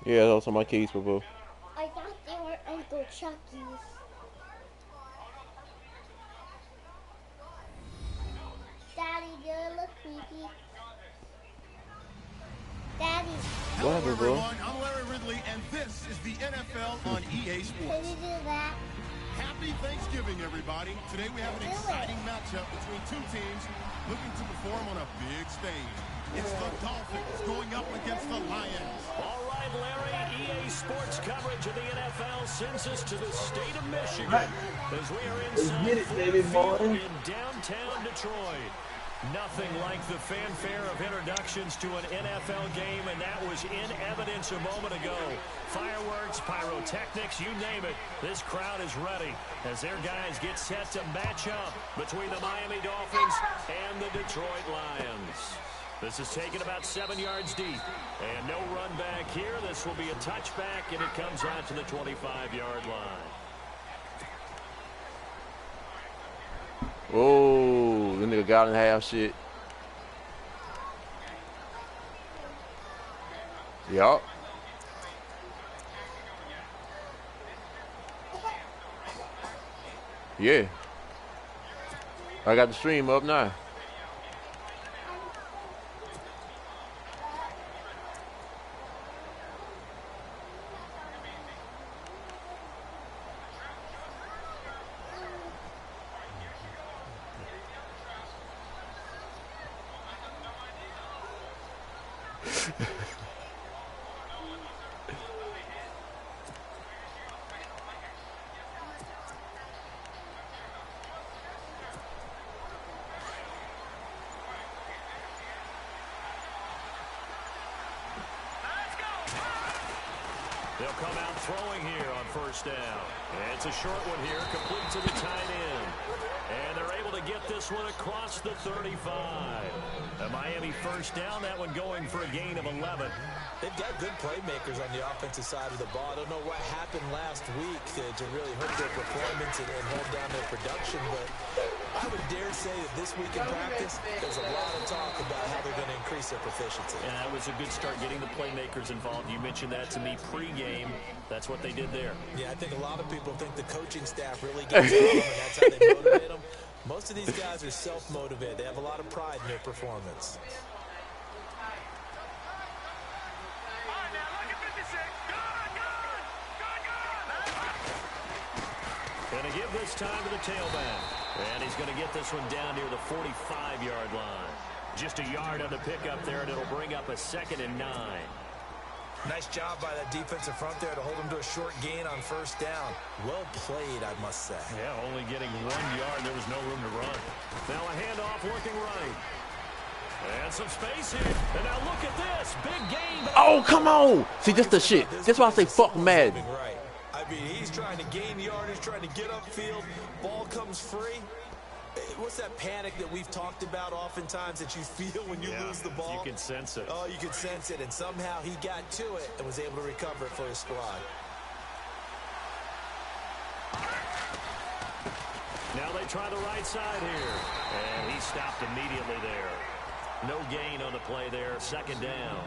Yeah, those are my keys, boo. I thought they were Uncle Chucky's. Daddy, do it look creepy? Daddy. What Hello, happened, bro? everyone. I'm Larry Ridley, and this is the NFL on EA Can Sports. you do that? Happy Thanksgiving, everybody. Today we have an exciting matchup between two teams looking to perform on a big stage. It's the Dolphins going up against the Lions. All right, Larry, EA Sports coverage of the NFL sends us to the state of Michigan as we are inside Ford Field in downtown Detroit. Nothing like the fanfare of introductions to an NFL game, and that was in evidence a moment ago. Fireworks, pyrotechnics, you name it. This crowd is ready as their guys get set to match up between the Miami Dolphins and the Detroit Lions. This is taken about 7 yards deep, and no run back here. This will be a touchback, and it comes out to the 25-yard line. Oh, the nigga got in half shit. Yup. Yeah. I got the stream up now. They'll come out throwing here on first down. And it's a short one here, complete to the tight end. And they're able to get this one across the 35. A Miami first down, that one going for a gain of 11. They've got good playmakers on the offensive side of the ball. I don't know what happened last week to really hurt their performance and hold down their production, but I would dare say that this week in practice, there's a lot of talk about how they're going to increase their proficiency. And that was a good start getting the playmakers involved. You mentioned that to me pregame. That's what they did there. Yeah, I think a lot of people think the coaching staff really gets them, and that's how they motivate them. Most of these guys are self-motivated. They have a lot of pride in their performance. Going to give this time to the tailback. And he's going to get this one down near the 45-yard line. Just a yard on the pickup there, and it'll bring up a 2nd and 9. Nice job by that defensive front there to hold him to a short gain on first down. Well played, I must say. Yeah, only getting 1 yard. There was no room to run. Now a handoff looking right. And some space here. And now look at this. Big gain. Oh, come on. See, that's the shit. That's why I say fuck mad. Right. I mean, he's trying to gain yardage, trying to get upfield. Ball comes free. What's that panic that we've talked about oftentimes that you feel when you lose the ball? You can sense it. Oh, you can sense it. And somehow he got to it and was able to recover it for his squad. Now they try the right side here. And he stopped immediately there. No gain on the play there. 2nd down.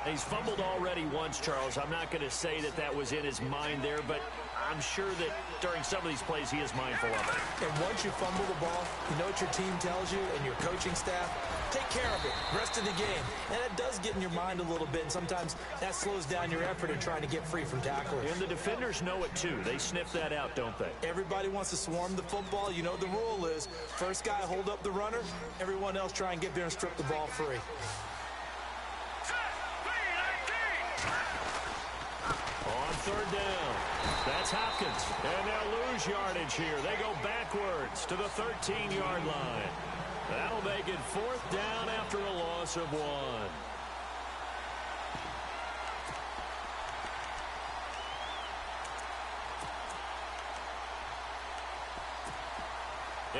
He's fumbled already once, Charles. I'm not going to say that that was in his mind there, but I'm sure that during some of these plays he is mindful of it. And once you fumble the ball, you know what your team tells you and your coaching staff? Take care of it. Rest of the game. And it does get in your mind a little bit, and sometimes that slows down your effort in trying to get free from tacklers. And the defenders know it too. They sniff that out, don't they? Everybody wants to swarm the football. You know the rule is first guy hold up the runner, everyone else try and get there and strip the ball free. On 3rd down, that's Hopkins. And they'll lose yardage here. They go backwards to the 13-yard line. That'll make it 4th down after a loss of 1.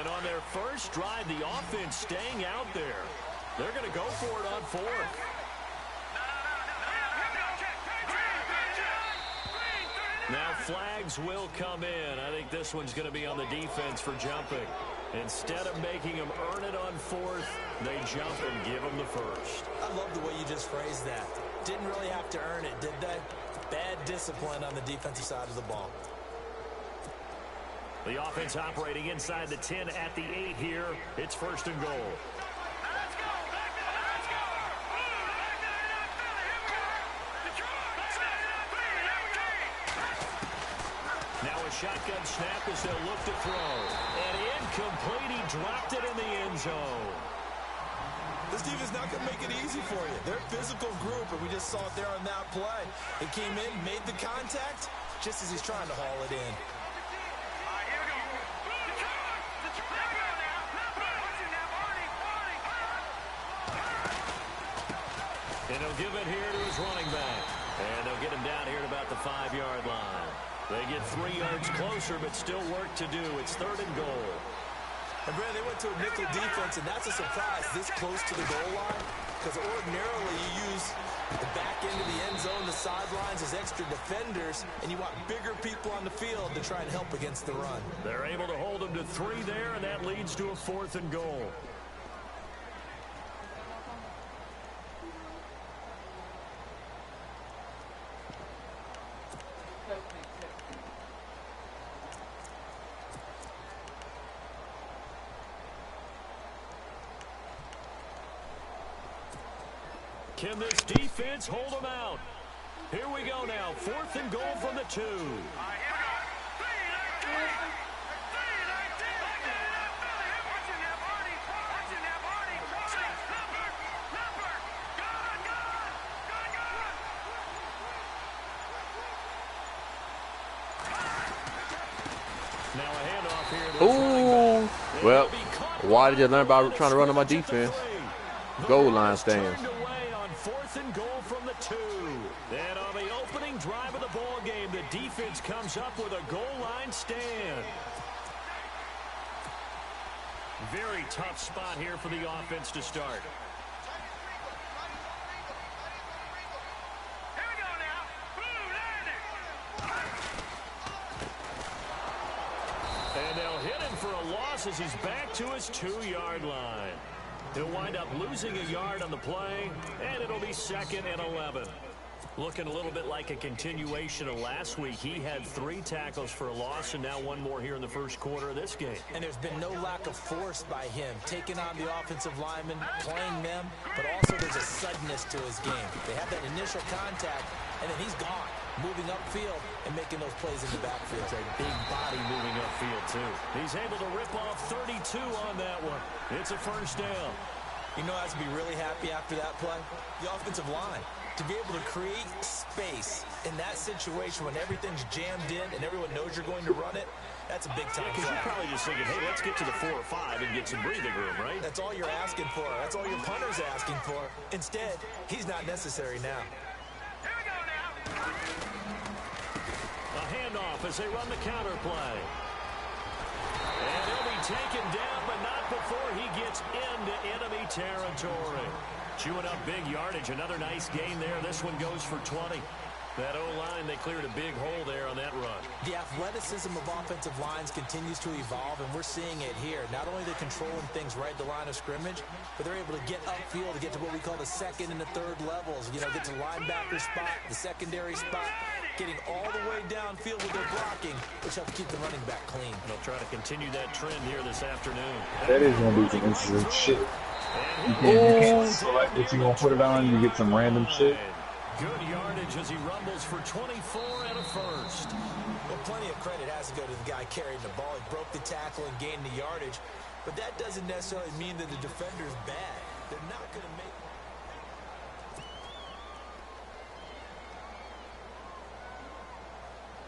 And on their first drive, the offense staying out there. They're going to go for it on 4th. Now flags will come in. I think this one's going to be on the defense for jumping. Instead of making them earn it on 4th, they jump and give them the first. I love the way you just phrased that. Didn't really have to earn it, did they? Bad discipline on the defensive side of the ball. The offense operating inside the 10 at the 8 here. It's 1st and goal. Now a shotgun snap as they'll look to throw. And incomplete. He dropped it in the end zone. This defense is not going to make it easy for you. They're a physical group, and we just saw it there on that play. It came in, made the contact, just as he's trying to haul it in. And he'll give it here to his running back. And they'll get him down here at about the 5-yard line. They get 3 yards closer, but still work to do. It's 3rd and goal. And Brandon, they went to a nickel defense, and that's a surprise this close to the goal line, because ordinarily you use the back end of the end zone, the sidelines as extra defenders, and you want bigger people on the field to try and help against the run. They're able to hold them to 3 there, and that leads to a 4th and goal. Can this defense hold them out? Here we go now. 4th and goal from the 2. Now a handoff here. Ooh. Well, why did you learn about trying to run on my defense? Goal line stands. 4th and goal from the 2. And on the opening drive of the ball game, the defense comes up with a goal line stand. Very tough spot here for the offense to start. Here we go now. And they'll hit him for a loss as he's back to his 2-yard line. He'll wind up losing a yard on the play, and it'll be 2nd and 11. Looking a little bit like a continuation of last week. He had 3 tackles for a loss, and now 1 more here in the first quarter of this game. And there's been no lack of force by him, taking on the offensive linemen, playing them, but also there's a suddenness to his game. They have that initial contact, and then he's gone, moving upfield and making those plays in the backfield. It's a big body moving upfield, too. He's able to rip off 32 on that one. It's a 1st down. You know, I have to be really happy after that play. The offensive line. To be able to create space in that situation when everything's jammed in and everyone knows you're going to run it, that's a big time because you're probably just thinking, hey, let's get to the 4 or 5 and get some breathing room, right? That's all you're asking for. That's all your punter's asking for. Instead, he's not necessary now. Here we go now. A handoff as they run the counter play. And he'll be taken down, but not before he gets into enemy territory. Chewing up big yardage. Another nice gain there. This one goes for 20. That O-line, they cleared a big hole there on that run. The athleticism of offensive lines continues to evolve, and we're seeing it here. Not only are they controlling things right at the line of scrimmage, but they're able to get upfield to get to what we call the 2nd and the 3rd levels. You know, get to linebacker spot, the secondary spot, getting all the way downfield with their blocking, which helps keep the running back clean. They'll try to continue that trend here this afternoon. That is going to be some interesting shit. You can't select what you're going to put it on. You get some random shit. Good yardage as he rumbles for 24 and a 1st. Well, plenty of credit has to go to the guy carrying the ball. He broke the tackle and gained the yardage. But that doesn't necessarily mean that the defender's bad. They're not going to make...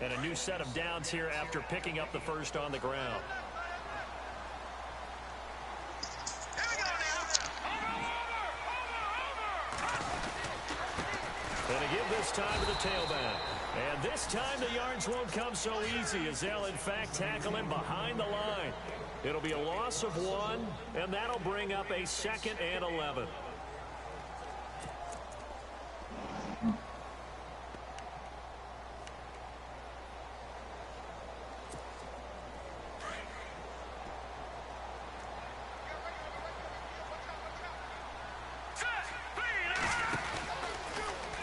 And a new set of downs here after picking up the 1st on the ground. And a give this time to the tailback. And this time the yards won't come so easy as they'll in fact tackle him behind the line. It'll be a loss of 1, and that'll bring up a 2nd and 11.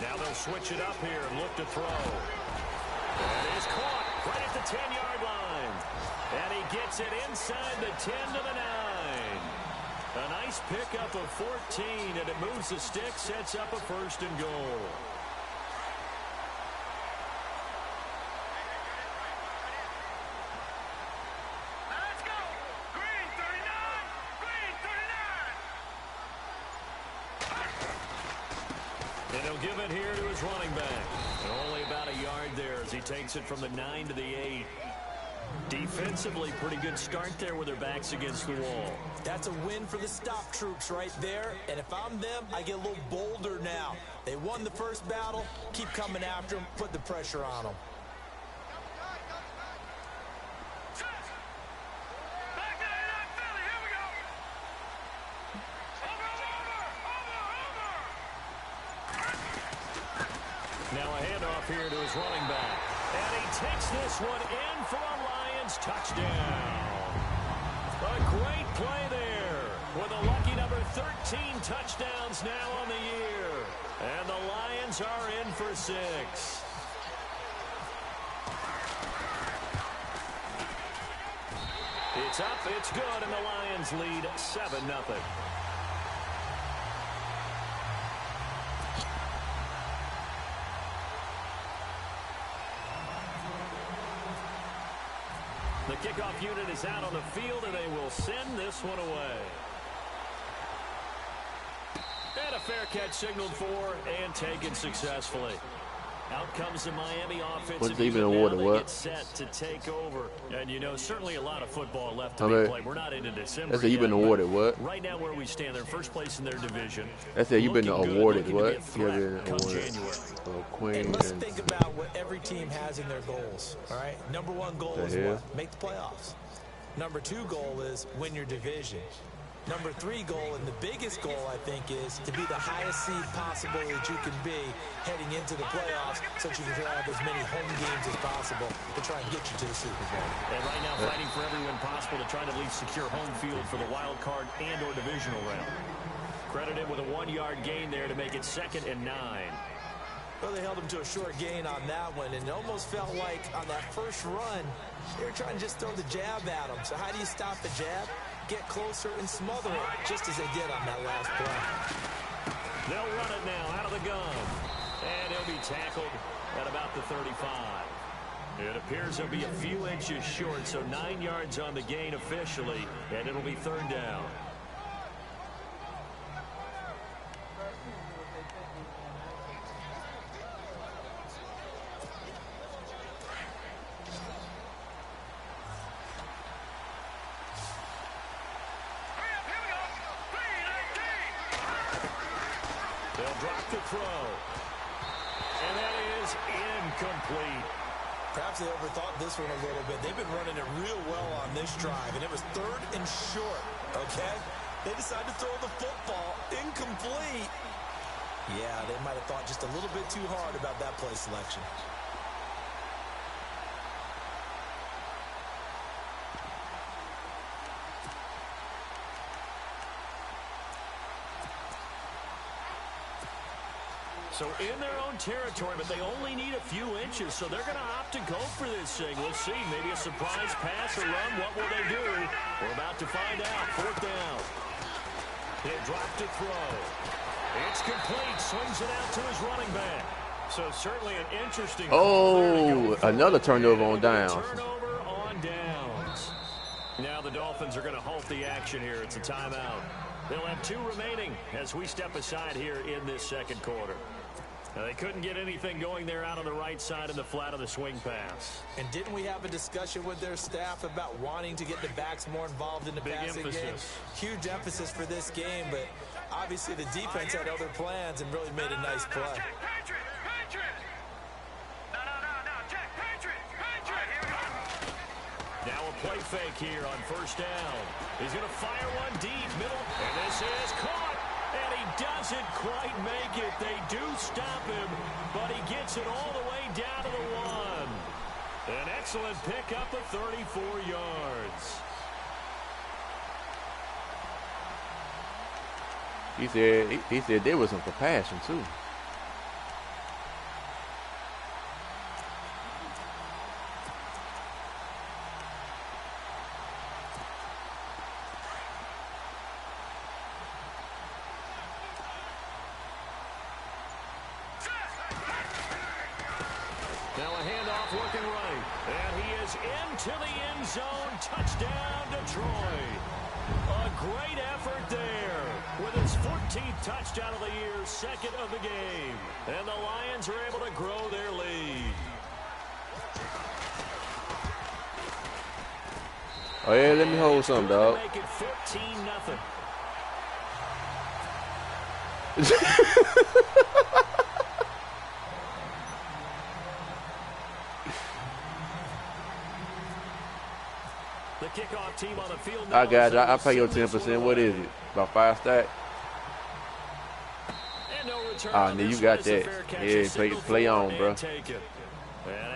Now Now they'll switch it up here and look to throw. And he's caught right at the 10-yard line. And he gets it inside the 10 to the 9. A nice pickup of 14, and it moves the stick, sets up a 1st and goal. Let's go. Green 39. Green 39. And he'll give it here to his running back. And only about a yard there as he takes it from the 9 to the 8. Defensively, pretty good start there with their backs against the wall. That's a win for the stop troops right there. And if I'm them, I get a little bolder now. They won the first battle. Keep coming after them. Put the pressure on them. Back to Philly. Here we go. Over. Now a handoff here to his running back. And he takes this one in for a Lions touchdown. A great play there with a lucky number 13 touchdowns now on the year. And the Lions are in for 6. It's up, it's good, and the Lions lead 7-0. The kickoff unit is out on the field, and they will send this one away. And a fair catch signaled for and taken successfully. Out comes the Miami offense. What's even awarded? What? Get set to take over, and you know certainly a lot of football left to be played. We're not into December. That's it. You've been awarded what? Right now, where we stand, they're first place in their division. That's it. You've been awarded what? You've been awarded. Queen. And let's think about what every team has in their goals. All right. Number 1 goal is what? Make the playoffs. Number 2 goal is win your division. Number 3 goal, and the biggest goal, I think, is to be the highest seed possible that you can be heading into the playoffs so that you can have as many home games as possible to try and get you to the Super Bowl. And right now, fighting for every win possible to try to at least secure home field for the wild card and or divisional round. Credited with a 1-yard gain there to make it 2nd and 9. Well, they held him to a short gain on that one, and it almost felt like on that first run, they were trying to just throw the jab at him. So how do you stop the jab? Get closer and smother it, just as they did on that last play. They'll run it now out of the gun. And he'll be tackled at about the 35. It appears he'll be a few inches short, so 9 yards on the gain officially, and it'll be 3rd down. Drop the throw. And that is incomplete. Perhaps they overthought this one a little bit. They've been running it real well on this drive, and it was 3rd and short, okay? They decided to throw the football incomplete. Yeah, they might have thought just a little bit too hard about that play selection. So in their own territory, but they only need a few inches, so they're going to opt to go for this thing. We'll see. Maybe a surprise pass or run. What will they do? We're about to find out. 4th down. He'll drop to throw. It's complete. Swings it out to his running back. So certainly an interesting. Oh, another turnover on downs. Turnover on downs. Now the Dolphins are going to halt the action here. It's a timeout. They'll have 2 remaining as we step aside here in this 2nd quarter. Now, they couldn't get anything going there out on the right side of the flat of the swing pass. And didn't we have a discussion with their staff about wanting to get the backs more involved in the passing game? Huge emphasis for this game, but obviously the defense had other plans and really made a nice play. Now a play fake here on 1st down. He's going to fire one deep, middle, and this is caught. And he doesn't quite make it. They do stop him, but he gets it all the way down to the 1. An excellent pickup of 34 yards. He said there was some compassion too. looking right. And he is into the end zone. Touchdown, Detroit. A great effort there with his 14th touchdown of the year, second of the game. And the Lions are able to grow their lead. Oh, yeah, let me hold something, dog. Make it 14-0. The kickoff team on the field now. I got you. I'll pay your 10%. What is it? About 5 stack? Ah, you got that. Yeah, play on, bro. And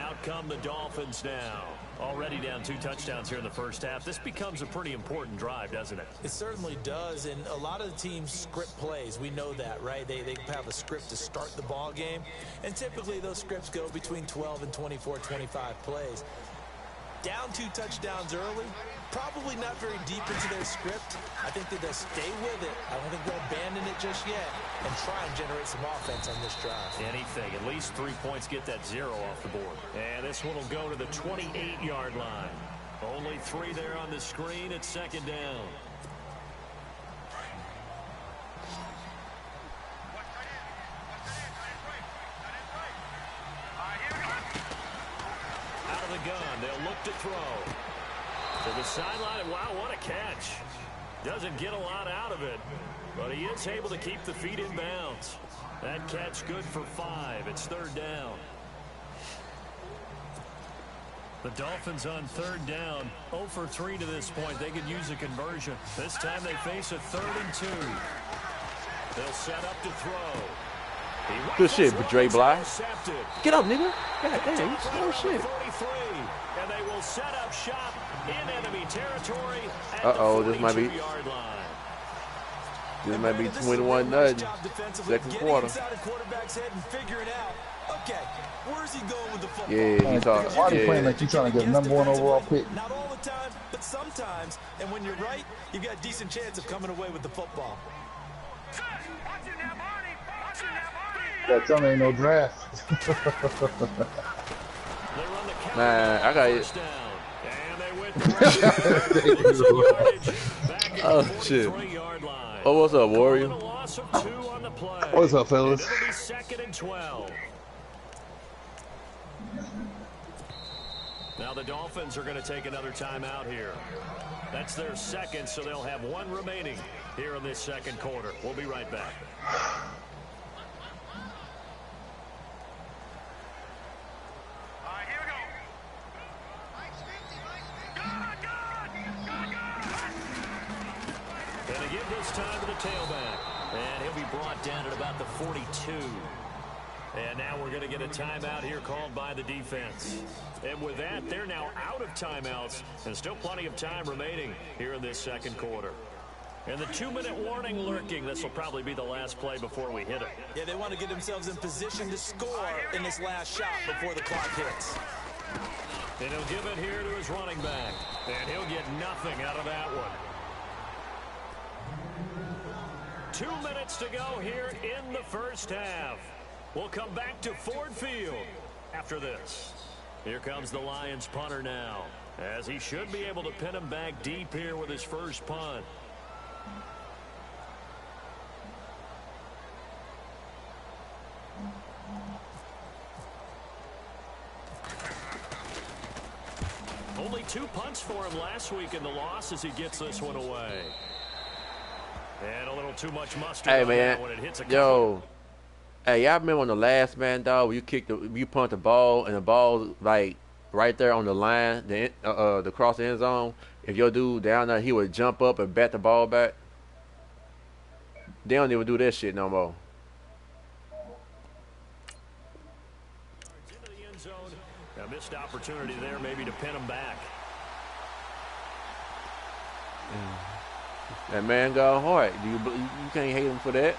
out come the Dolphins now. Already down 2 touchdowns here in the first half. This becomes a pretty important drive, doesn't it? It certainly does, and a lot of the teams script plays. We know that, right? They have a script to start the ball game, and typically those scripts go between 12 and 24, 25 plays. Down 2 touchdowns early, probably not very deep into their script. I think that they'll stay with it. I don't think they'll abandon it just yet and try and generate some offense on this drive. Anything. At least 3 points, get that 0 off the board. And this one will go to the 28-yard line. Only 3 there on the screen. It's second down. Out of the gun. They'll look to throw. To the sideline. Wow, what a catch. Doesn't get a lot out of it, but he is able to keep the feet in bounds. That catch good for 5. It's third down. The Dolphins on third down, 0 for 3 to this point. They could use a conversion. This time they face a 3rd and 2. They'll set up to throw. Good shit, Dre Bly. Get up, nigga. God damn, you slow shit. 43, and they will set up shop in enemy territory at this might be. This might be 21-0. Second quarter. Okay, where's he going with the football? Yeah, he's talking. Why are you playing like you trying to get number 1 overall pick? Not all the time, but sometimes. And when you're right, you've got a decent chance of coming away with the football. That tell me ain't no draft. Man, I got it. Oh, shit. Oh, what's up, Warrior? What's up, fellas? It'll be 2nd and 12. Now the Dolphins are going to take another timeout here. That's their second, so they'll have 1 remaining here in this second quarter. We'll be right back. And they give this time to the tailback. And he'll be brought down at about the 42. And now we're going to get a timeout here called by the defense. And with that, they're now out of timeouts. And still plenty of time remaining here in this second quarter. And the 2-minute warning lurking. This will probably be the last play before we hit it. Yeah, they want to get themselves in position to score in this last shot before the clock hits. And he'll give it here to his running back. And he'll get nothing out of that one. 2 minutes to go here in the first half. We'll come back to Ford Field after this. Here comes the Lions punter now, as he should be able to pin him back deep here with his first punt. Only 2 punts for him last week in the loss as he gets this one away. And a little too much mustard. Hey, man. When it hits a Yo. Hey, y'all remember on the last man, dog, where you punt the ball and the ball like right there on the line, the cross the end zone. If your dude down there, he would jump up and bat the ball back. They don't even do that shit no more. Into the end zone. A missed opportunity there, maybe to pin him back. That man got hard. You can't hate him for that.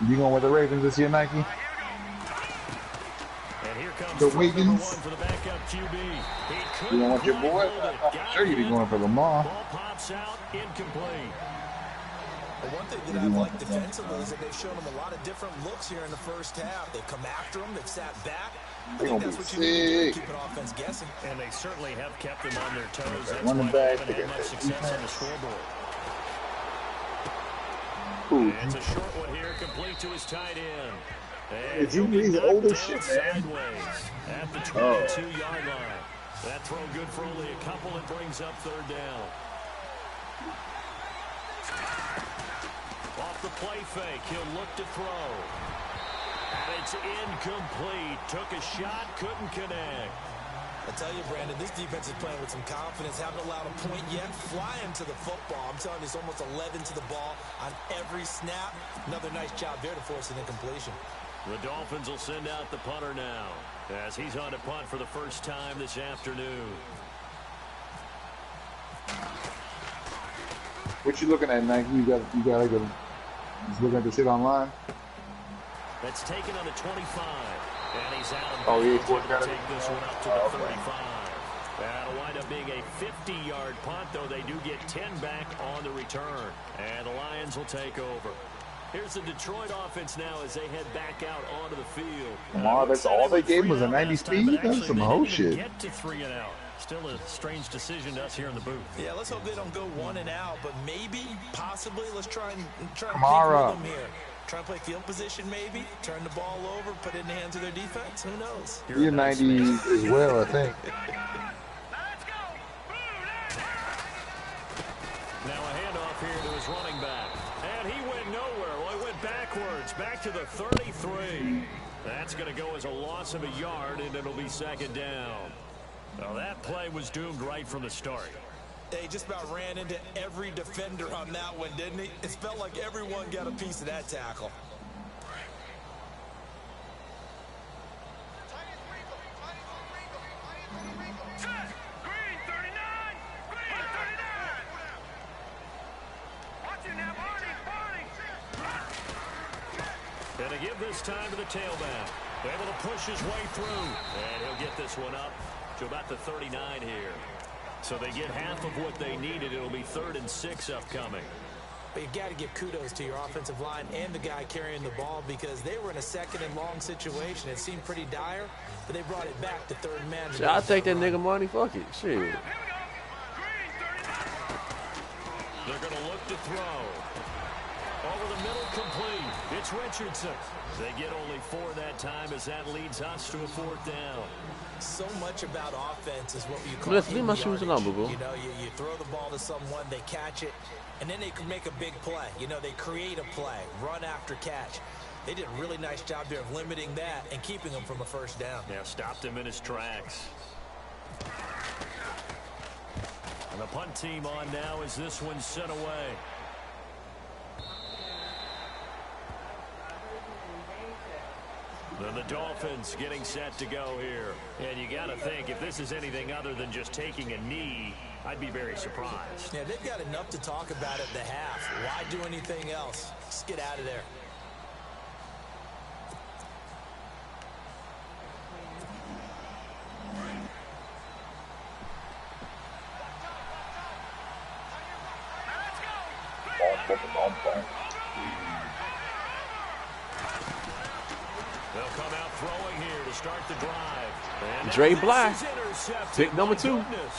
You going with the Ravens this year, Nike? And here comes The throw number Wiggins. 1 for the backup QB. He You couldn't don't want your quite boy? hold it. I'm Got sure you'd be hit. going for Lamar. Ball pops out, incomplete. The one thing that I've liked defensively is that they've shown them a lot of different looks here in the first half. They've come after them. They've sat back. I think that's what you need to do to keep an offense guessing. And they certainly have kept them on their toes. That's Running why they back, haven't they had got much that success on the defense. scoreboard. Ooh. It's a short one here, complete to his tight end. And Is he- he'll be he's knocked old as down shit, man. sideways at the 22-yard line. That throw good for only a couple and brings up third down. Off the play fake, he'll look to throw. And it's incomplete. Took a shot, couldn't connect. I tell you, Brandon, this defense is playing with some confidence. Haven't allowed a point yet. Flying to the football. I'm telling you, it's almost 11 to the ball on every snap. Another nice job there to force an incompletion. The Dolphins will send out the punter now as he's on to punt for the first time this afternoon. What you looking at, Nike? You gotta go. Just looking at the shit online. That's taken on the 25. And he's out of Oh, yeah, bounds, fourth able down. to take this one up to the 35. That'll wind up being a 50-yard punt, though they do get 10 back on the return. And the Lions will take over. Here's the Detroit offense now as they head back out onto the field. Lamar, that's all they gave was a 90 speed? That's some whole shit. Get to 3 and out. Still a strange decision to us here in the booth. Yeah, let's hope they don't go 1 and out, but maybe, possibly, let's try and Kamara. them here. Try and play field position, maybe. Turn the ball over, put it in the hands of their defense. Who knows? You're 90 as well, I think. Let's go. Now a handoff here to his running back. And he went nowhere. Well, he went backwards, back to the 33. That's going to go as a loss of a yard, and it'll be second down. Well, that play was doomed right from the start. He just about ran into every defender on that one, didn't he? It felt like everyone got a piece of that tackle. Set. Green 39. Green 39. Watch it now, Barney. And to give this time to the tailback. Able to push his way through. And he'll get this one up to about the 39 here. So they get half of what they needed. It'll be 3rd and 6 upcoming. But you've got to give kudos to your offensive line and the guy carrying the ball because they were in a 2nd and long situation. It seemed pretty dire, but they brought it back to 3rd man. Shit, I'll take that nigga money. Fuck it. Shit. Here we go. Green 39. They're going to look to throw. Over the middle, complete. It's Richardson. They get only 4 that time as that leads us to a 4th down. So much about offense is what you call Let's leave my in shoes yardage. alone, boo-boo. You know, you throw the ball to someone, they catch it, and then they can make a big play. You know, they create a play, run after catch. They did a really nice job there of limiting that and keeping him from a first down. Yeah, stopped him in his tracks. And the punt team on now as this one's sent away. Then the Dolphins getting set to go here. And you got to think, if this is anything other than just taking a knee, I'd be very surprised. Yeah, they've got enough to talk about at the half. Why do anything else? Just get out of there. They'll come out throwing here to start the drive. And Dre this Bly. is intercepted. Pick number 2. Goodness.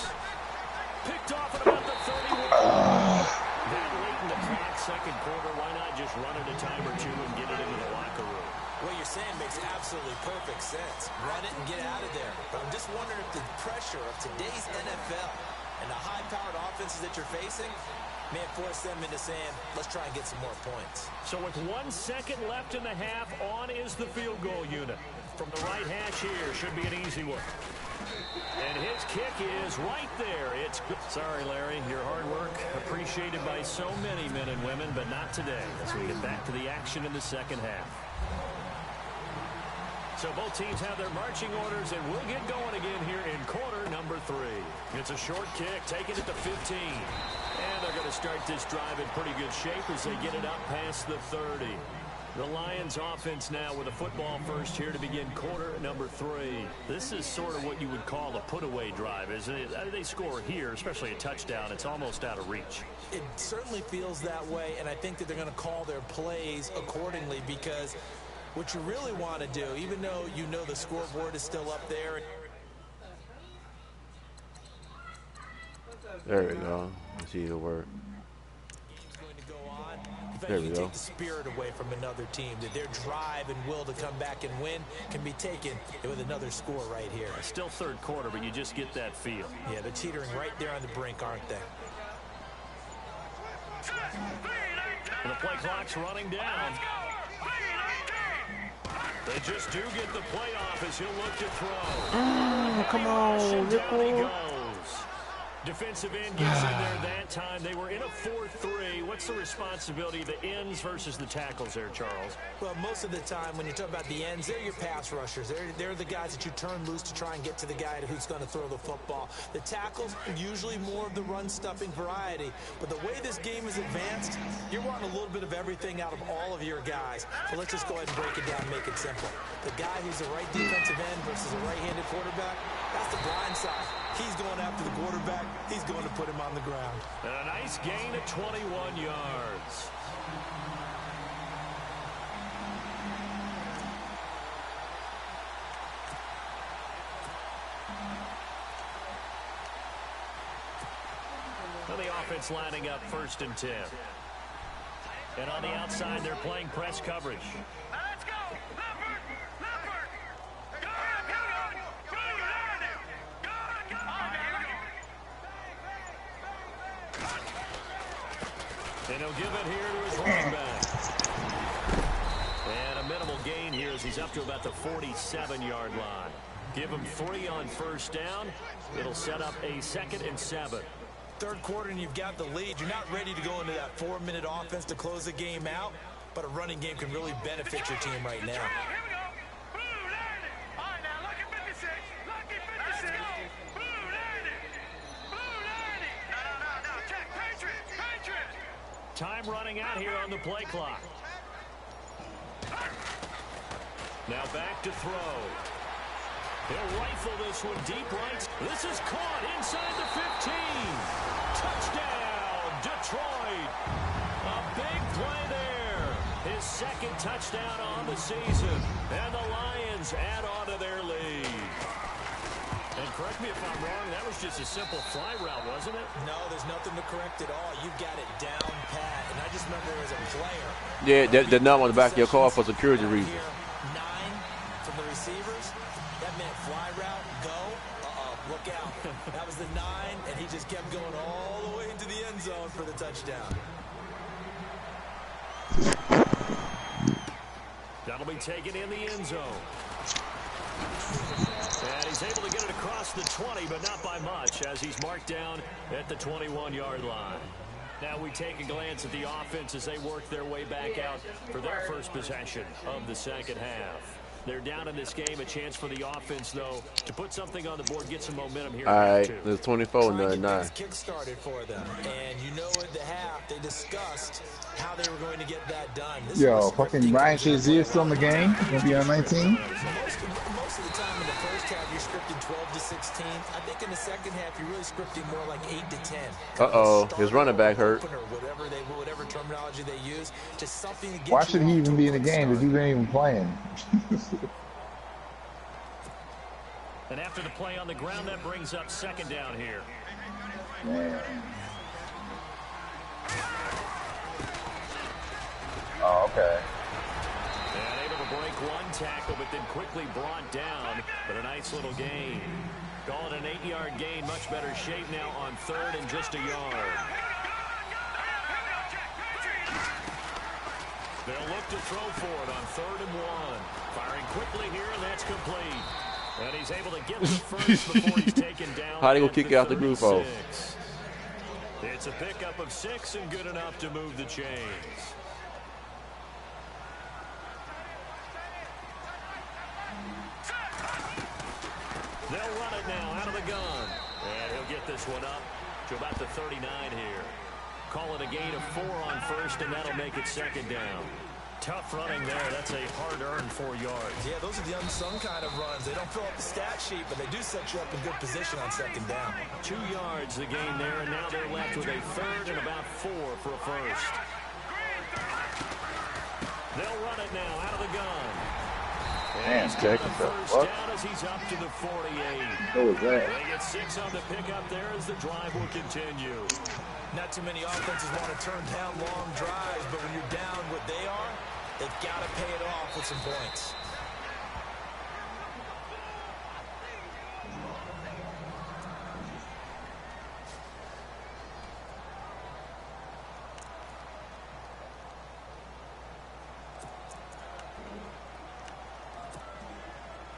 Picked off at about the 31. That late in the clock, second quarter, why not just run it a time or 2 and get it into the locker room? What you're saying makes absolutely perfect sense. Run it and get out of there. But I'm just wondering if the pressure of today's NFL and the high-powered offenses that you're facing may force them into saying, let's try and get some more points. So with 1 second left in the half, on is the field goal unit. From the right hash here, should be an easy one. And his kick is right there. It's good. Sorry, Larry, your hard work appreciated by so many men and women, but not today as we get back to the action in the second half. So both teams have their marching orders, and we'll get going again here in quarter number 3. It's a short kick, taking it to 15. And they're going to start this drive in pretty good shape as they get it up past the 30. The Lions offense now with a football first here to begin quarter number 3. This is sort of what you would call a put-away drive, isn't it? They score here, especially a touchdown. It's almost out of reach. It certainly feels that way, and I think that they're going to call their plays accordingly, because what you really want to do, even though you know the scoreboard is still up there. There we go. Let's see the word. There we go. Take the spirit away from another team, that their drive and will to come back and win can be taken with another score right here. Still third quarter, but you just get that feel. Yeah, they're teetering right there on the brink, aren't they? And the play clock's running down. They just do get the play off as he'll look to throw. Come on, Nickel. Defensive end gets in there that time. They were in a 4-3. What's the responsibility of the ends versus the tackles there, Charles? Well, most of the time when you talk about the ends, they're your pass rushers. They're the guys that you turn loose to try and get to the guy who's going to throw the football. The tackles, usually more of the run-stuffing variety. But the way this game is advanced, you're wanting a little bit of everything out of all of your guys. So let's just go ahead and break it down and make it simple. The guy who's the right defensive end versus a right-handed quarterback, that's the blind side. He's going after the quarterback. He's going to put him on the ground. And a nice gain of 21 yards. Well, the offense lining up 1st and 10. And on the outside, they're playing press coverage. Let's go. Leopard. Go on. And he'll give it here to his running back. And a minimal gain here as he's up to about the 47-yard line. Give him 3 on 1st down. It'll set up a 2nd and 7. Third quarter and you've got the lead. You're not ready to go into that 4-minute offense to close the game out, but a running game can really benefit your team right now. Here we go. Blue landed. All right, now lucky 56. Lucky 56. Blue landed. No. Check. Patriot. Time running out here on the play clock. Now back to throw. He'll rifle this one deep right. This is caught inside the 15. Touchdown, Detroit. A big play there. His 2nd touchdown on the season. And the Lions add on to their lead. And correct me if I'm wrong, that was just a simple fly route, wasn't it? No, there's nothing to correct at all. You've got it down pat. And I just remember as a player. Yeah, they're not on the back of your car for security reasons. 9 from the receivers. That meant fly route, go. Look out. That was the 9, and he just kept going all the way into the end zone for the touchdown. That'll be taken in the end zone. And he's able to get it across the 20, but not by much, as he's marked down at the 21-yard line. Now we take a glance at the offense as they work their way back out for their first possession of the 2nd half. They're down in this game. A chance for the offense, though, to put something on the board, get some momentum here. All right, there's 24-9. Kick started for them, and you know at the half they discussed how they were going to get that done. Yo, fucking Ryan Shazier still in the game. Gonna be on 19. Most of the time in the first half you're scripting 12 to 16. I think in the second half you're really scripting more like 8 to 10. Uh-oh, his running back hurt. Or whatever terminology they use, just something to get. Why should he even be in the game if he ain't even playing? And after the play on the ground, that brings up 2nd down here. Man. Oh, okay. And able to break one tackle, but then quickly brought down. But a nice little gain. Call it an 8-yard gain. Much better shape now on 3rd and just a yard. They'll look to throw for it on 3rd and 1. Firing quickly here, and that's complete. And he's able to get the first before he's taken down. How do you go kick out the group off? It's a pickup of 6 and good enough to move the chains. They'll run it now out of the gun. And he'll get this one up to about the 39 here. Call it a gain of 4 on 1st, and that'll make it 2nd down. Tough running there. That's a hard-earned 4 yards. Yeah, those are the unsung kind of runs. They don't fill up the stat sheet, but they do set you up in good position on second down. 2 yards the gain there, and now they're left with a third and about 4 for a first. They'll run it now out of the gun. Man, Texas, first down as he's up to the 48. What was that? They get 6 on the pickup there as the drive will continue. Not too many offenses want to turn down long drives, but when you're down what they are, they've got to pay it off with some points.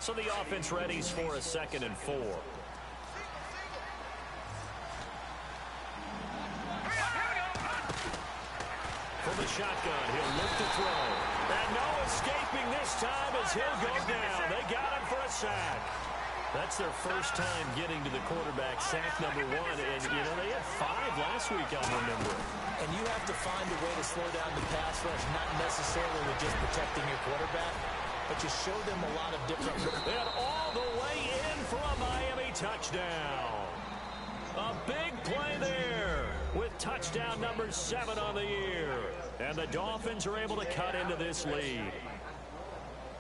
So the offense readies for a 2nd and 4. From the shotgun, he'll look to throw. And no escaping this time as he'll go down. They got him for a sack. That's their first time getting to the quarterback, sack number 1. And, you know, they had 5 last week, I'll remember. And you have to find a way to slow down the pass rush, not necessarily with just protecting your quarterback, but you show them a lot of different... And all the way in for a Miami touchdown. A big play there with touchdown number 7 on the year. And the Dolphins are able to cut into this lead.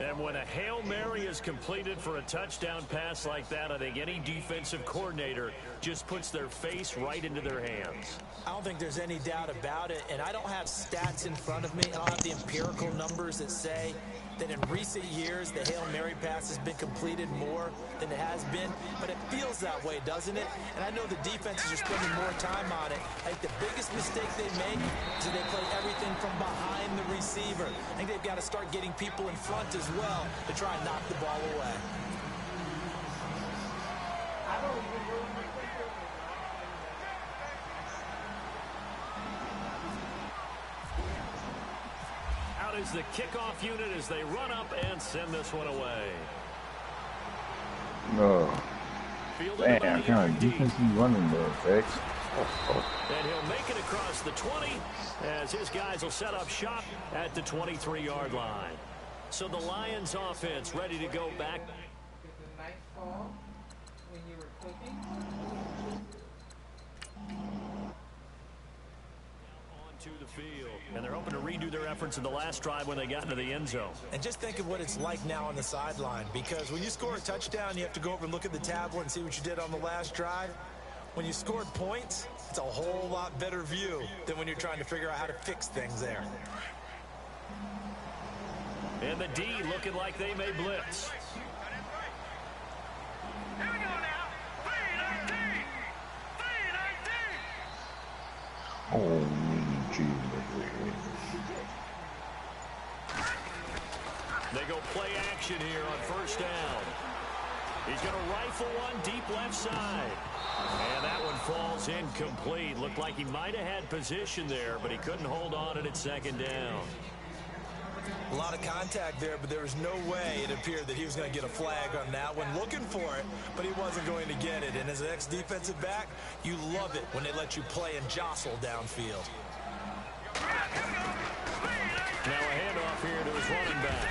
And when a Hail Mary is completed for a touchdown pass like that, I think any defensive coordinator just puts their face right into their hands. I don't think there's any doubt about it, and I don't have stats in front of me. I don't have the empirical numbers that say that in recent years the Hail Mary pass has been completed more than it has been, but it feels that way, doesn't it? And I know the defenses are spending more time on it. I think the biggest mistake they make is that they play everything from behind the receiver. I think they've got to start getting people in front as well to try and knock the ball away. Out is the kickoff unit as they run up and send this one away. No. Man, what kind of defense you running there, X? And he'll make it across the 20 as his guys will set up shop at the 23-yard line. So the Lions offense ready to go back. Onto the field. And they're hoping to redo their efforts in the last drive when they got into the end zone. And just think of what it's like now on the sideline, because when you score a touchdown, you have to go over and look at the tablet and see what you did on the last drive. When you scored points, it's a whole lot better view than when you're trying to figure out how to fix things there. And the D looking like they may blitz. Here we go now. 3-19. 3-19. Oh, Jesus. They go play action here on first down. He's going to rifle one deep left side. And that one falls incomplete. Looked like he might have had position there, but he couldn't hold on at 2nd down. A lot of contact there, but there was no way it appeared that he was going to get a flag on that one. Looking for it, but he wasn't going to get it. And as an ex-defensive back, you love it when they let you play and jostle downfield. Now a handoff here to his running back.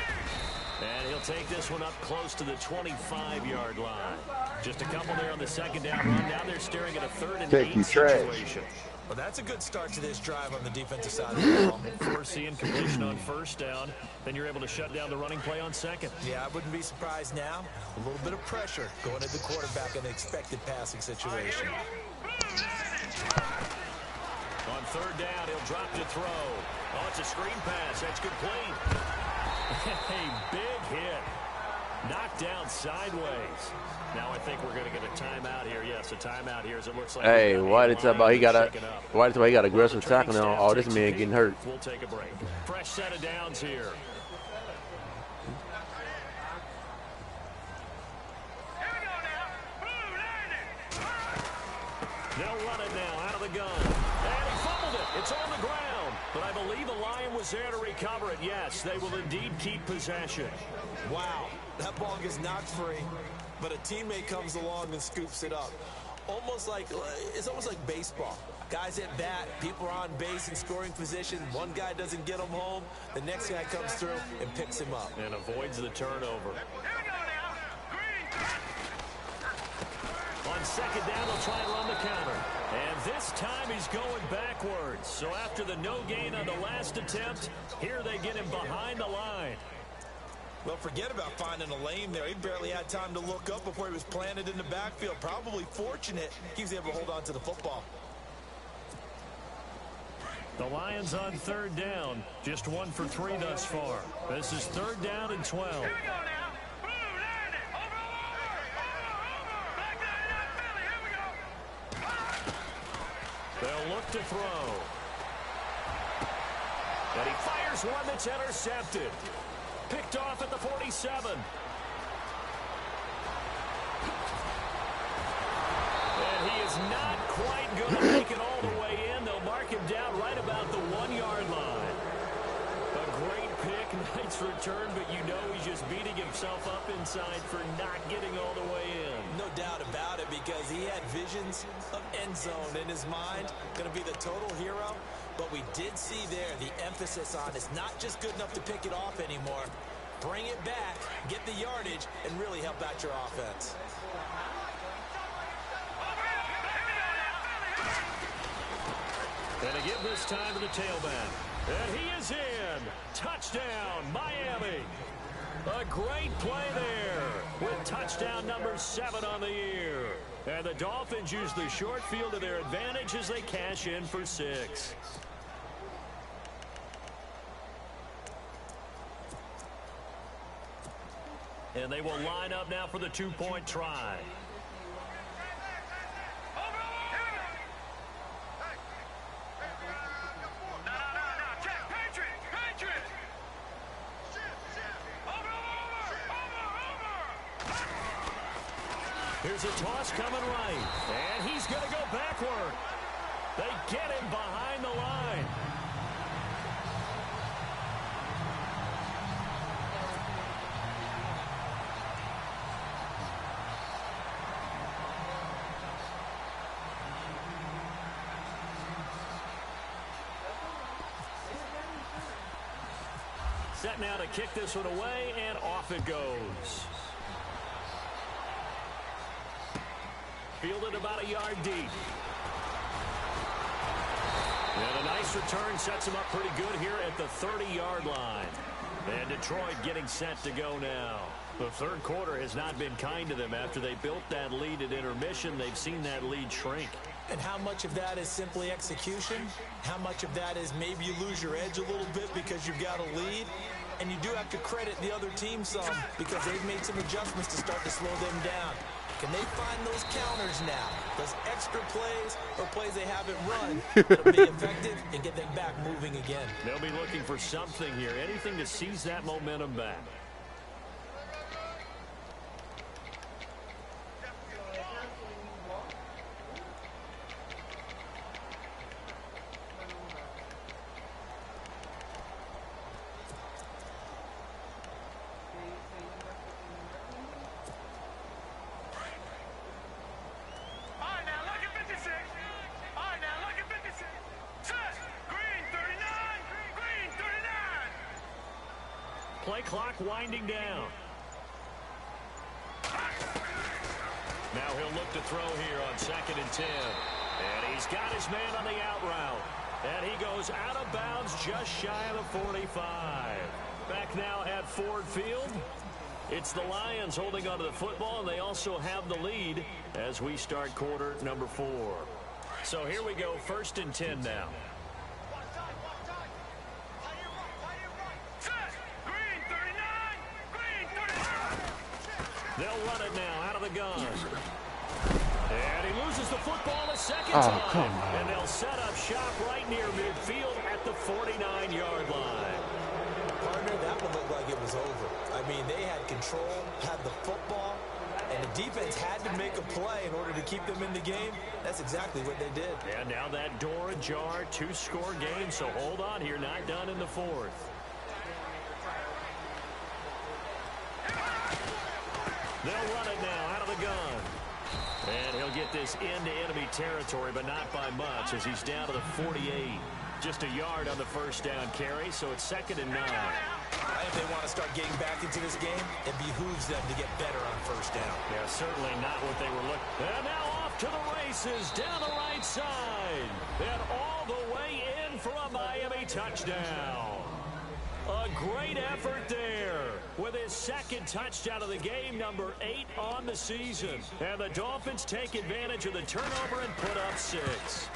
And he'll take this one up close to the 25-yard line. Just a couple there on the 2nd down run. Now they're staring at a 3rd and 8 situation. Well, that's a good start to this drive on the defensive side of the ball. Foreseeing completion on first down. Then you're able to shut down the running play on 2nd. Yeah, I wouldn't be surprised now. A little bit of pressure going at the quarterback in the expected passing situation. On 3rd down, he'll drop to throw. Oh, it's a screen pass. That's complete. A big hit. Knocked down sideways. Now I think we're going to get a timeout here. Yes, a timeout here as it looks like. Hey, why did talk about he got aggressive tackling on? Oh, this man getting hurt. We'll take a break. Fresh set of downs here. They'll run it now out of the gun. And he fumbled it. It's on the ground. But I believe a Lion was there to recover it. Yes, they will indeed keep possession. Wow, that ball gets knocked free, but a teammate comes along and scoops it up. It's almost like baseball. Guys at bat, people are on base in scoring position. One guy doesn't get him home. The next guy comes through and picks him up. And avoids the turnover. On second down, they'll try and run the counter. And this time he's going backwards. So after the no gain on the last attempt, here they get him behind the line. Well, forget about finding a lane there. He barely had time to look up before he was planted in the backfield. Probably fortunate he was able to hold on to the football. The Lions on third down. Just 1 for 3 thus far. This is 3rd down and 12. Here we go now. Blue, land it. Over. Back down, Philly. Here we go. They'll look to throw. And he fires one that's intercepted. Picked off at the 47. And he is not quite going to make it all the way in. They'll mark him down right about the 1-yard line. A great pick, nice return, but you know he's just beating himself up inside for not getting all the way in. No doubt about it, because he had visions of end zone in his mind. Going to be the total hero. But we did see there the emphasis on it's not just good enough to pick it off anymore. Bring it back, get the yardage, and really help out your offense. And they give this time to the tailback. And he is in. Touchdown, Miami. A great play there with touchdown number 7 on the year. And the Dolphins use the short field to their advantage as they cash in for 6. And they will line up now for the 2-point try. Here's a toss coming right. And he's going to go backward. They get him behind the line. Set now to kick this one away, and off it goes. Fielded about a yard deep. And a nice return sets him up pretty good here at the 30-yard line. And Detroit getting set to go now. The third quarter has not been kind to them. After they built that lead at intermission, they've seen that lead shrink. And how much of that is simply execution? How much of that is maybe you lose your edge a little bit because you've got a lead? And you do have to credit the other team some because they've made some adjustments to start to slow them down. Can they find those counters now? Those extra plays or plays they haven't run that'll be effective and get them back moving again? They'll be looking for something here, anything to seize that momentum back. Play clock winding down. Now he'll look to throw here on 2nd and 10. And he's got his man on the out route. And he goes out of bounds just shy of the 45. Back now at Ford Field. It's the Lions holding onto the football, and they also have the lead as we start quarter number 4. So here we go, 1st and 10 now. They'll run it now out of the gun. And he loses the football a second time. Come on. And they'll set up shop right near midfield at the 49-yard line. Partner, that one looked like it was over. I mean, they had control, had the football, and the defense had to make a play in order to keep them in the game. That's exactly what they did. And now that door ajar, 2-score game, so hold on here, not done in the 4th. They'll run it now out of the gun. And he'll get this into enemy territory, but not by much, as he's down to the 48. Just a yard on the first down carry, so it's 2nd and 9. If they want to start getting back into this game, it behooves them to get better on first down. Yeah, certainly not what they were looking. And now off to the races, down the right side. And all the way in for a Miami touchdown. A great effort there with his 2nd touchdown of the game, number 8 on the season. And the Dolphins take advantage of the turnover and put up 6.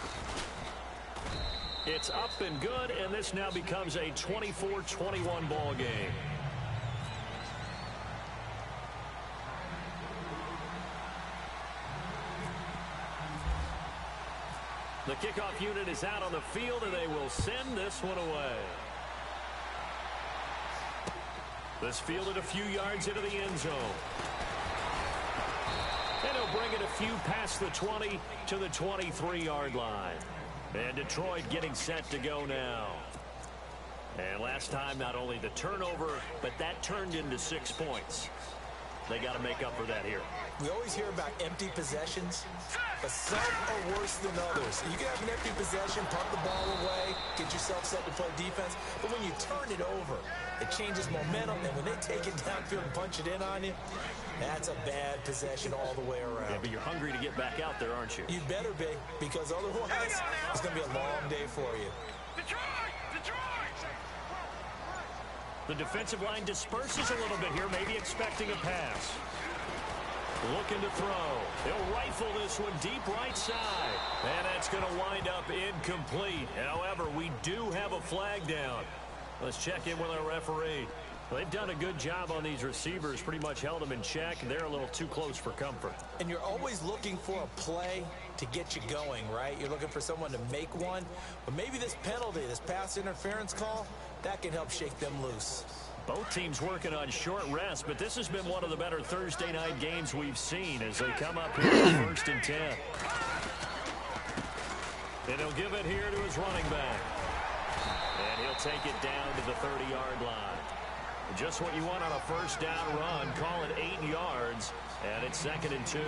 It's up and good, and this now becomes a 24-21 ball game. The kickoff unit is out on the field, and they will send this one away. This fielded a few yards into the end zone. And he'll bring it a few past the 20 to the 23-yard line. And Detroit getting set to go now. And last time, not only the turnover, but that turned into 6 points. They got to make up for that here. We always hear about empty possessions, but some are worse than others. You can have an empty possession, punt the ball away, get yourself set to play defense, but when you turn it over, it changes momentum, and when they take it downfield and punch it in on you, that's a bad possession all the way around. Yeah, but you're hungry to get back out there, aren't you? You better be, because otherwise, it's going to be a long day for you. Detroit! Detroit! The defensive line disperses a little bit here, maybe expecting a pass. Looking to throw. He'll rifle this one deep right side. And that's going to wind up incomplete. However, we do have a flag down. Let's check in with our referee. Well, they've done a good job on these receivers, pretty much held them in check, and they're a little too close for comfort. And you're always looking for a play to get you going, right? You're looking for someone to make one. But maybe this penalty, this pass interference call, that can help shake them loose. Both teams working on short rest, but this has been one of the better Thursday night games we've seen as they come up here with 1st and 10. And he'll give it here to his running back. And he'll take it down to the 30-yard line. Just what you want on a first down run. Call it 8 yards, and it's 2nd and 2.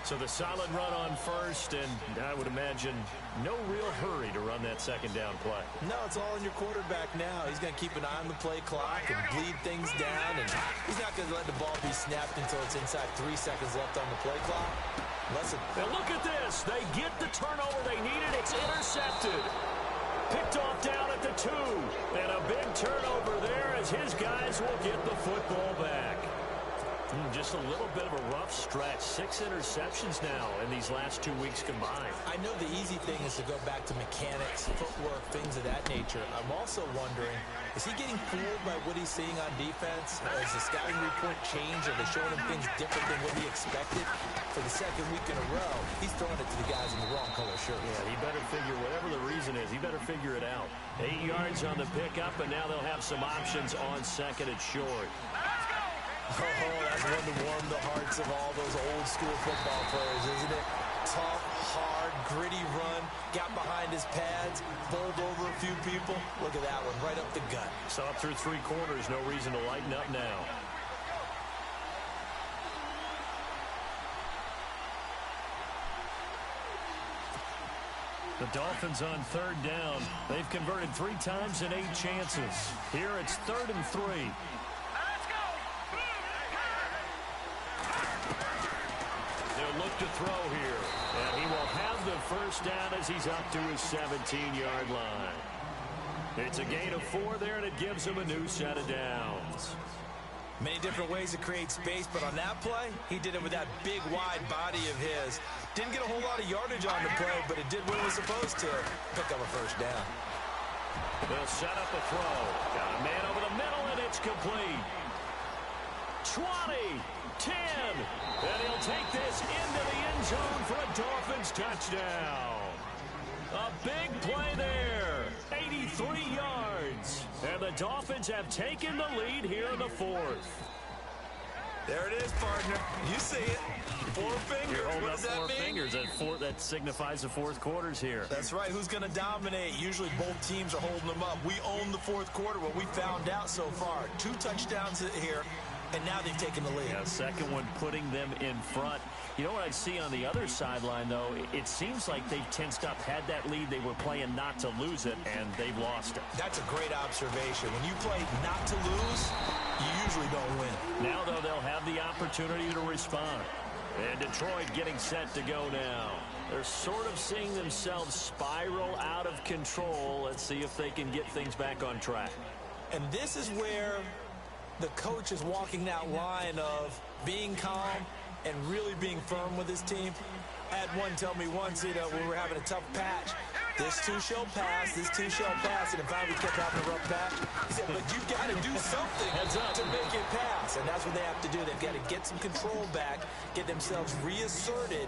So the solid run on first, and I would imagine no real hurry to run that 2nd down play. No, it's all in your quarterback now. He's going to keep an eye on the play clock and bleed things down, and he's not going to let the ball be snapped until it's inside 3 seconds left on the play clock. And look at this. They get the turnover they needed. It's intercepted. Picked off down at the 2. And a big turnover there as his guys will get the football back. Just a little bit of a rough stretch. 6 interceptions now in these last 2 weeks combined. I know the easy thing is to go back to mechanics, footwork, things of that nature. I'm also wondering, is he getting fooled by what he's seeing on defense? Has the scouting report changed? Are they showing him things different than what he expected? For the 2nd week in a row, he's throwing it to the guys in the wrong color shirt. Yeah, he better figure, whatever the reason is, he better figure it out. 8 yards on the pickup, and now they'll have some options on 2nd and short. Oh, that's one to warm the hearts of all those old school football players, isn't it? Tough, hard, gritty run, got behind his pads, bowled over a few people. Look at that one, right up the gut. So up through 3 quarters, no reason to lighten up now. The Dolphins on 3rd down. They've converted 3 times in 8 chances. Here it's 3rd and 3. They'll look to throw here. And he will have the first down as he's up to his 17-yard line. It's a gain of 4 there, and it gives him a new set of downs. Many different ways to create space, but on that play, he did it with that big, wide body of his. Didn't get a whole lot of yardage on the play, but it did what it was supposed to. Pick up a first down. They'll set up a throw. Got a man over the middle, and it's complete. 20, 10, and he'll take this into the end zone for a Dolphins touchdown. A big play there, 83 yards, and the Dolphins have taken the lead here in the 4th. There it is, partner. You see it. 4 fingers. You're holding what up does that 4 mean? fingers. That signifies the 4th quarter's here. That's right. Who's going to dominate? Usually both teams are holding them up. We own the 4th quarter. What we found out so far, 2 touchdowns here. and now they've taken the lead. Yeah, second one putting them in front. You know what I see on the other sideline, though? It seems like they've tensed up. Had that lead, they were playing not to lose it, and they've lost it. That's a great observation. When you play not to lose, you usually don't win. Now, though, they'll have the opportunity to respond. And Detroit getting set to go now. They're sort of seeing themselves spiral out of control. Let's see if they can get things back on track. And this is where the coach is walking that line of being calm and really being firm with his team. I had one tell me once, you know, when we were having a tough patch, this too shall pass, this too shall pass, and if I kept having a rough patch, he said, but you've got to do something to make it pass, and that's what they have to do. They've got to get some control back, get themselves reasserted,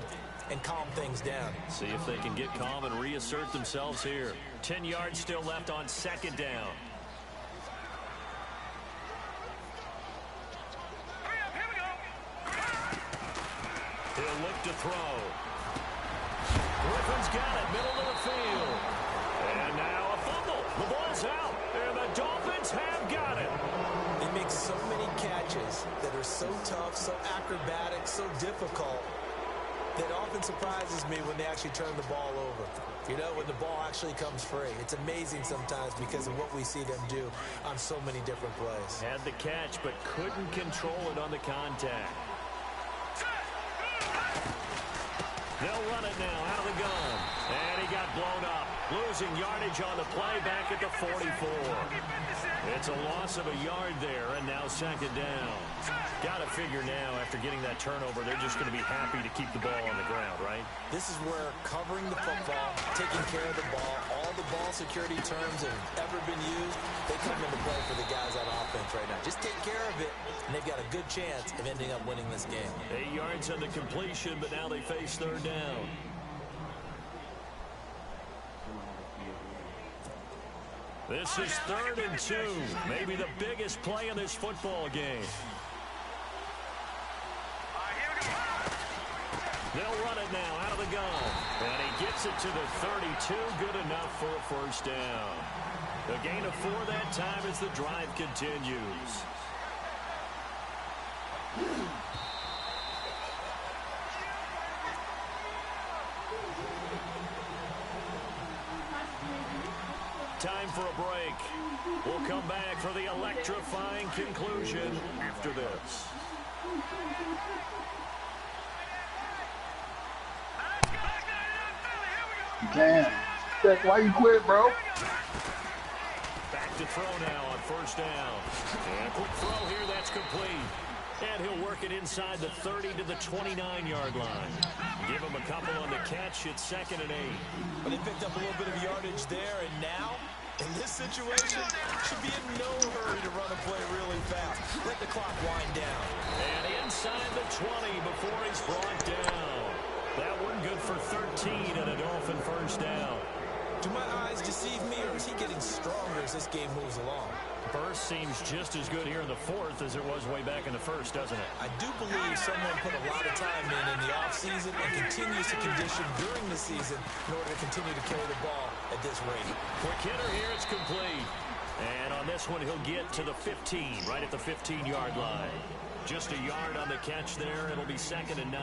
and calm things down. See if they can get calm and reassert themselves here. 10 yards still left on second down. He'll look to throw. Griffin's got it, middle of the field. And now a fumble. The ball's out, and the Dolphins have got it. They make so many catches that are so tough, so acrobatic, so difficult, that often surprises me when they actually turn the ball over. You know, when the ball actually comes free. It's amazing sometimes because of what we see them do on so many different plays. Had the catch, but couldn't control it on the contact. They'll run it now out of the gun. And he got blown up. Losing yardage on the play back at the 44. It's a loss of a yard there, and now second down. Got to figure now, after getting that turnover, they're just going to be happy to keep the ball on the ground, right? This is where covering the football, taking care of the ball, all the ball security terms that have ever been used, they come into play for the guys on offense right now. Just take care of it, and they've got a good chance of ending up winning this game. 8 yards on the completion, but now they face third down. This is 3rd and 2. Maybe the biggest play in this football game. They'll run it now out of the gun. And he gets it to the 32. Good enough for a first down. A gain of 4 that time as the drive continues. Time for a break. We'll come back for the electrifying conclusion after this. Damn. Why you quit, bro? Back to throw now on first down. And a quick throw here, that's complete. And he'll work it inside the 30 to the 29-yard line. Give him a couple on the catch. It's 2nd and 8. But they picked up a little bit of yardage there, and now, in this situation, should be in no hurry to run a play really fast. Let the clock wind down. And inside the 20 before he's brought down. That one good for 13 and a Dolphin first down. Do my eyes deceive me, or is he getting stronger as this game moves along? Burst seems just as good here in the 4th as it was way back in the 1st, doesn't it? I do believe someone put a lot of time in the offseason and continues to condition during the season in order to continue to carry the ball at this rate. Quick hitter here, it's complete. And on this one, he'll get to the 15, right at the 15-yard line. Just a yard on the catch there. It'll be 2nd and 9.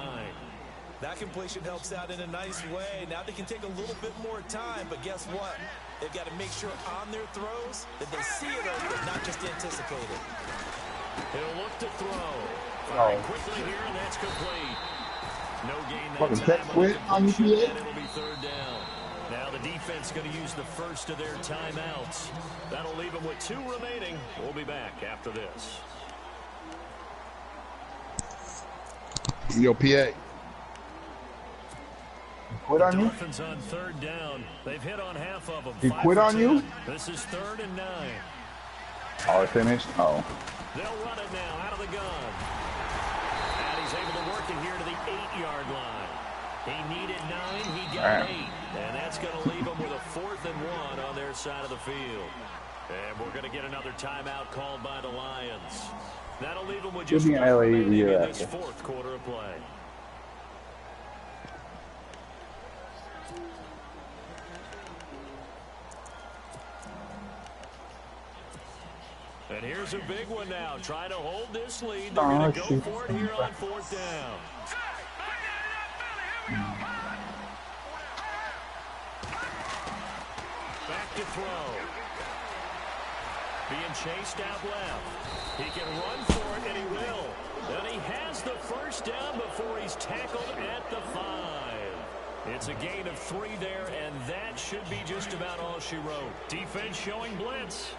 That completion helps out in a nice way. Now they can take a little bit more time, but guess what? They've got to make sure on their throws that they see it open, not just anticipate it. He'll look to throw. Firing quickly here, and that's complete. No gain that time on the completion, and it'll be 3rd down. Now the defense going to use the first of their timeouts. That'll leave them with 2 remaining. We'll be back after this. Yo, PA. Quit on you? Dolphins on 3rd down. They've hit on half of them. He quit on you? This is 3rd and 9. Oh, it finished? Oh. They'll run it now out of the gun. And he's able to work it here to the 8-yard line. He needed 9. He got 8. And that's going to leave him with a 4th and 1 on their side of the field. And we're going to get another timeout called by the Lions. That'll leave him with just 1 remaining in this 4th quarter of play. And here's a big one now. Trying to hold this lead. They're going to go for it here on 4th down. Back to throw. Being chased out left. He can run for it, and he will. And he has the first down before he's tackled at the 5. It's a gain of 3 there, and that should be just about all she wrote. Defense showing blitz.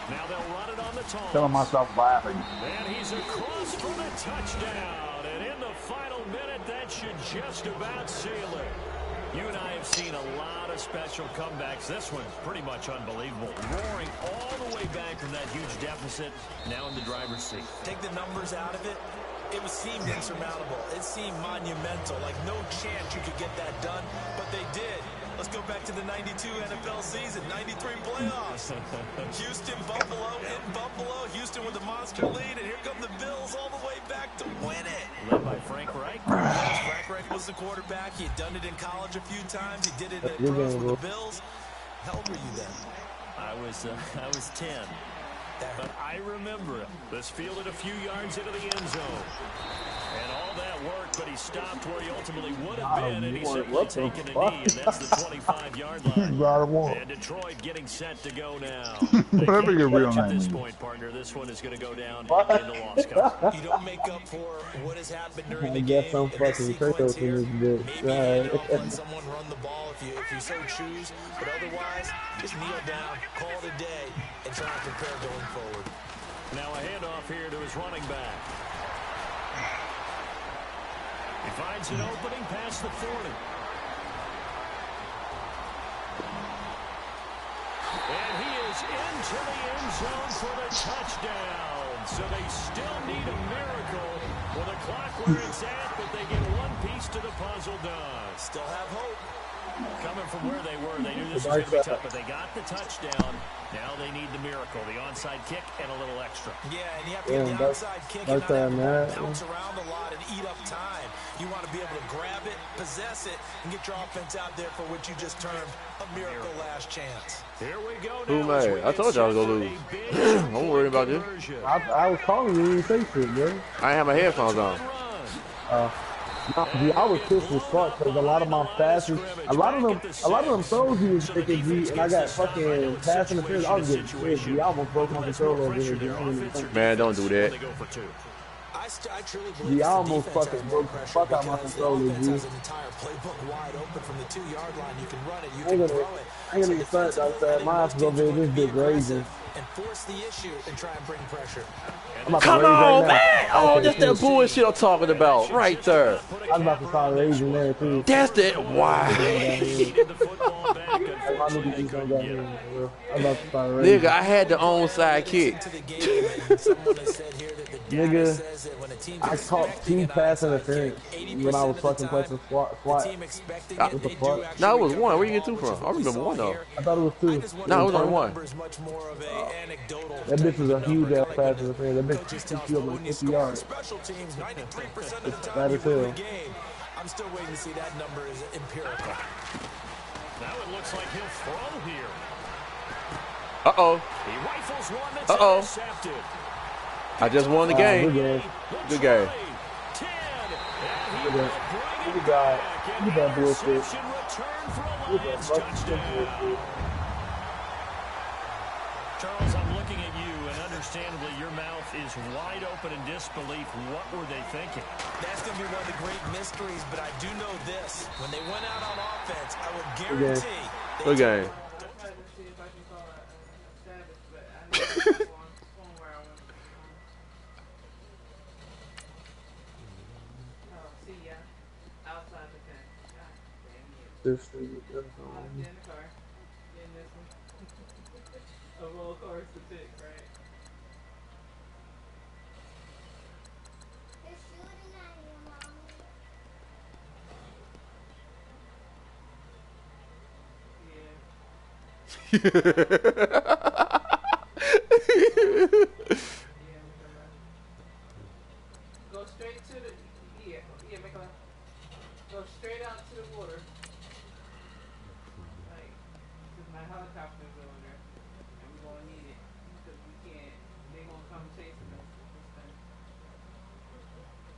Now they'll run it on the toss. Telling myself laughing. And he's across for the touchdown. And in the final minute, that should just about seal it. You and I have seen a lot of special comebacks. This one's pretty much unbelievable. Roaring all the way back from that huge deficit, now in the driver's seat. Take the numbers out of it. It seemed insurmountable. It seemed monumental. Like no chance you could get that done, but they did. Let's go back to the 92 NFL season, 93 playoffs. Houston, Buffalo, in Buffalo. Houston with a monster lead, and here come the Bills all the way back to win it. Led by Frank Reich. Yes, Frank Reich was the quarterback. He had done it in college a few times. He did it at pros with the Bills. How old were you then? I was 10. But I remember it. This fielded a few yards into the end zone. And all that worked, but he stopped where he ultimately would have been, and he's simply taken a knee, and that's the 25-yard line. And Detroit getting set to go now. Whatever your real At name this is. point, partner, this one is going to go down in the loss column. You don't make up for what has happened during the I game. guess I'm in this fucking sequence crazy here. in this Maybe bitch. hand off, let someone run the ball if you so choose. But otherwise, just kneel down, call it a day, and try and prepare going forward. Now a handoff here to his running back. He finds an opening past the 40. And he is into the end zone for the touchdown. So they still need a miracle with a clock where it's at, but they get one piece to the puzzle done. Still have hope. Coming from where they were, they knew this was going to be tough, but they got the touchdown. Now they need the miracle, the onside kick and a little extra. Yeah, and you have to get the outside kick and not have to bounce around a lot and eat up time. You want to be able to grab it, possess it, and get your offense out there for what you just termed a miracle last chance. Here we go Who now. made? I told y'all I was going to lose. Don't worry about this. I was calling you when you say shit, bro. I ain't have my headphones on. Dude, I was pissed as fuck because a lot of my passes, a lot of them throws he was taking, G, and I got fucking pass interference. I was getting pissed, G. I almost broke my controller over here. Man, don't do that. I truly G, believe I almost the defense fucking has broke the fuck out my because the controller, offense G. has an entire playbook wide open from the 2-yard line. You can run it, you I ain't can gonna, throw it. I ain't gonna get started like that. My ass is over here, this big raging. And force the issue and try and bring pressure. I'm about to Come rage right on, now. man! Oh, Okay, that's that cool. bullshit I'm talking about right there. I was about to start raging there, too. That's that. Why? My nigga keep on down here, bro. I'm about to start raging. Nigga, I had the onside kick. Nigga, I caught 2 pass interference when I was fucking playing squat. What the fuck? No, it was 1. Where you get 2 from? I remember 1 though. I thought it was 2. No, it was only 1. That bitch was a huge ass pass interference. That bitch took you up like 50 yards. That is hell. I'm still waiting to see that number is empirical. Now it looks like he'll throw here. Uh-oh. He rifles one that's intercepted. I just won the game. Good game. 10. You got bullshit. Return for a Lions touchdown. Charles, I'm looking at you, and understandably, your mouth is wide open in disbelief. What were they thinking? That's going to be one of the great mysteries, but I do know this. When they went out on offense, I would guarantee. Good game. Go straight to the, make a left. Go straight out to the water. helicopters over there, and we're gonna need it because we can't. They gonna come chasing us. This thing.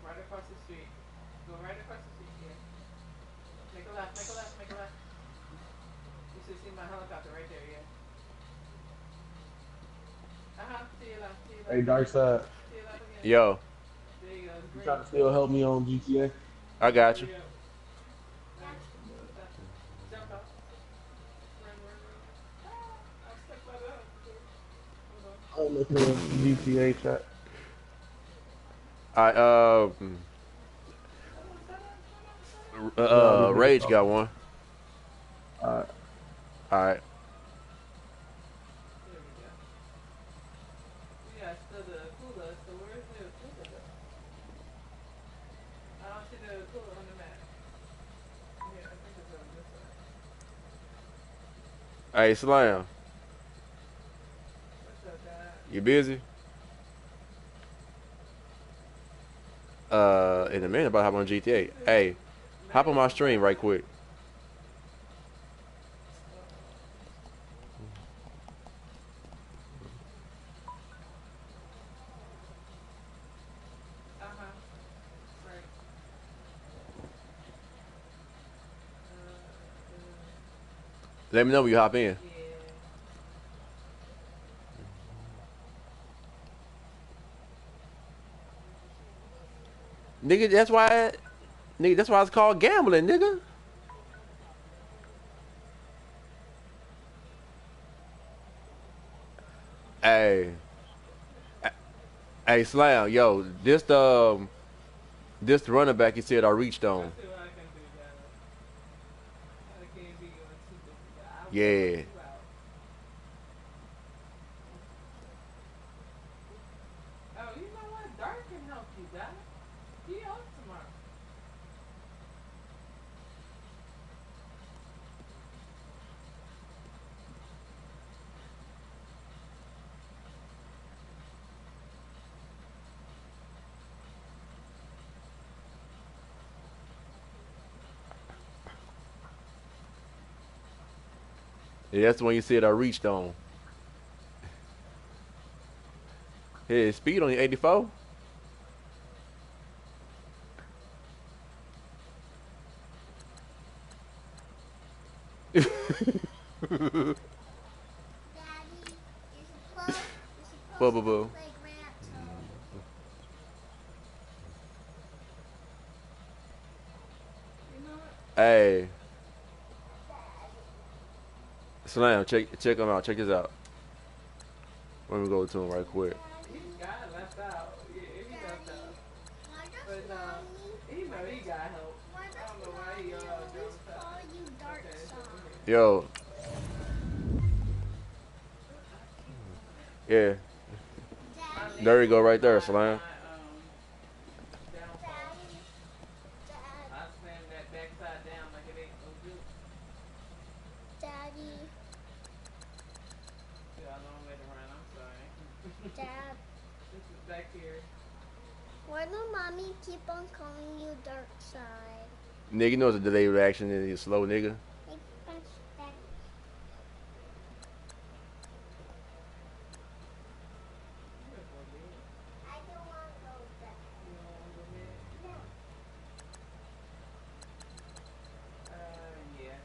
Right across the street. Go right across the street. Yeah. Make a left. Make a left. Make a left. You should see my helicopter right there. Yeah. To your left. To your left. Hey, Darkside. To your left again. Yo, There you go. It's You green. trying to still help me on GTA? I got you. Hurry up. Jump up. Run. I'm stuck by the hook. I'm looking at GTA chat. Rage got one. Alright. All right. There we go. We got still the cooler, so where's the cooler though? I don't see the cooler on the map. Yeah, I think it's over this side. Hey, Slam, What's up, guy? you busy? In a minute, about to hop on GTA. Hey, hop on my stream right quick. Right. Let me know when you hop in. Yeah. Nigga, that's why it's called gambling, nigga. Hey. Hey, Slam, yo, this the running back you said I reached on. See what I can do, guys. I can't be on two different guys. Yeah. Oh, you know what? Dark can help you, guys. He off tomorrow. Yeah, that's the one you said I reached on. Hey, speed only 84. Daddy, you're Boo, supposed boo, boo. to play Grand Theft. You know what? Hey, Slam, check him out. Check this out. Let me go to him right quick. He got left out. Yeah, he left out. Why does But mommy, he know he got help. why I does don't know why he mommy always jumped out. call you Dark Okay, so Side? Yo, yeah, Daddy, there you go, right there, Slam. downfall. Daddy, Dad, I slammed that backside down like it ain't no good. Daddy, Got a long way to run. I'm sorry. Dad. This is back here. Why do mommy keep on calling you Dark Side? Nigga, you know it's a delayed reaction and he's slow, nigga. Hey, punch that. I don't want to go back. You don't want to go ahead? No. Yeah.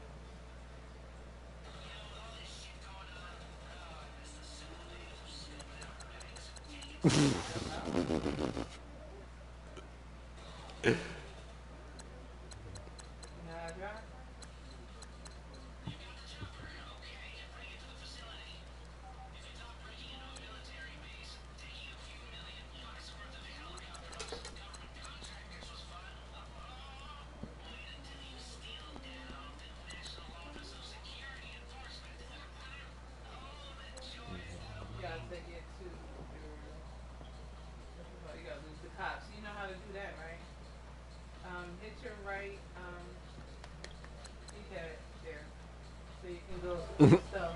Nah, drive. You gotta take it to your. You gotta lose the cops. You know how to do that, right? Hit your right. You got it there, so you can go stuff.